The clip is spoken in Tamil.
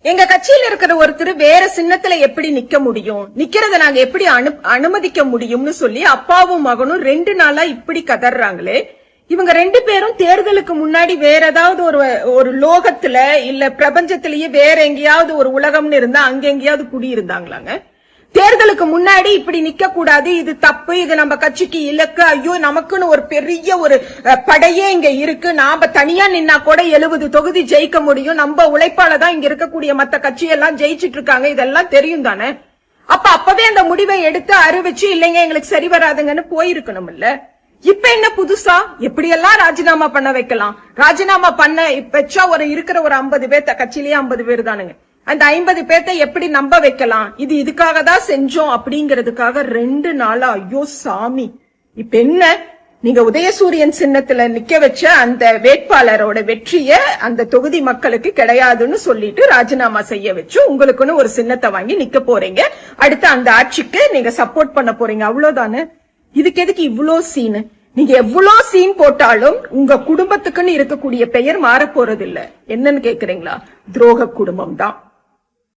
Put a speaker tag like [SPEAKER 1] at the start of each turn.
[SPEAKER 1] எங்க கட்சியில இருக்கிற ஒருத்தர் வேற சின்னத்துல எப்படி நிக்க முடியும், நிக்கிறத நாங்க எப்படி அனுமதிக்க முடியும்னு சொல்லி அப்பாவும் மகனும் 2 நாளா இப்படி கதறாங்களே. இவங்க 2 பேரும் தேர்தலுக்கு முன்னாடி வேற ஏதாவது ஒரு லோகத்துல இல்ல பிரபஞ்சத்திலேயே வேற எங்கேயாவது ஒரு உலகம்னு இருந்தா அங்க எங்கேயாவது குடியிருந்தாங்களாங்க? தேர்தலுக்கு முன்னாடி இப்படி நிக்க கூடாது, இது தப்பு, இது நம்ம கட்சிக்கு இலக்கு, ஐயோ நமக்குன்னு ஒரு பெரிய ஒரு படையே இங்க இருக்கு, நாம தனியா நின்னா கூட 70 தொகுதி ஜெயிக்க முடியும், நம்ம உழைப்பாலதான் இங்க இருக்கக்கூடிய மத்த கட்சியெல்லாம் ஜெயிச்சிட்டு இருக்காங்க, இதெல்லாம் தெரியும் தானே? அப்பவே அந்த முடிவை எடுத்து அறிவிச்சு இல்லைங்க எங்களுக்கு சரி வராதுங்கன்னு போயிருக்கணும் இல்ல? இப்ப என்ன புதுசா எப்படியெல்லாம் ராஜினாமா பண்ண வைக்கலாம்? ராஜினாமா பண்ண வச்சா இருக்கிற ஒரு 50 பேர், கட்சியிலேயே 50 பேர் தானுங்க, அந்த 50 பேர்த்த எப்படி நம்ப வைக்கலாம்? இது இதுக்காக தான் செஞ்சோம் அப்படிங்கறதுக்காக 2 நாளா ஐயோ சாமி. இப்ப என்ன, நீங்க உதயசூரியன் சின்னத்துல நிக்க வச்ச அந்த வேட்பாளரோட வெற்றிய அந்த தொகுதி மக்களுக்கு கிடையாதுன்னு சொல்லிட்டு ராஜினாமா செய்ய வச்சு உங்களுக்குன்னு ஒரு சின்னத்தை வாங்கி நிக்க போறீங்க. அடுத்து அந்த ஆட்சிக்கு நீங்க சப்போர்ட் பண்ண போறீங்க, அவ்வளவுதானே? இதுக்கு எதுக்கு இவ்ளோ சீனு? நீங்க எவ்வளவு சீன் போட்டாலும் உங்க குடும்பத்துக்குன்னு இருக்கக்கூடிய பெயர் மாற போறது இல்ல. என்னன்னு கேக்குறீங்களா? துரோக குடும்பம் தான்.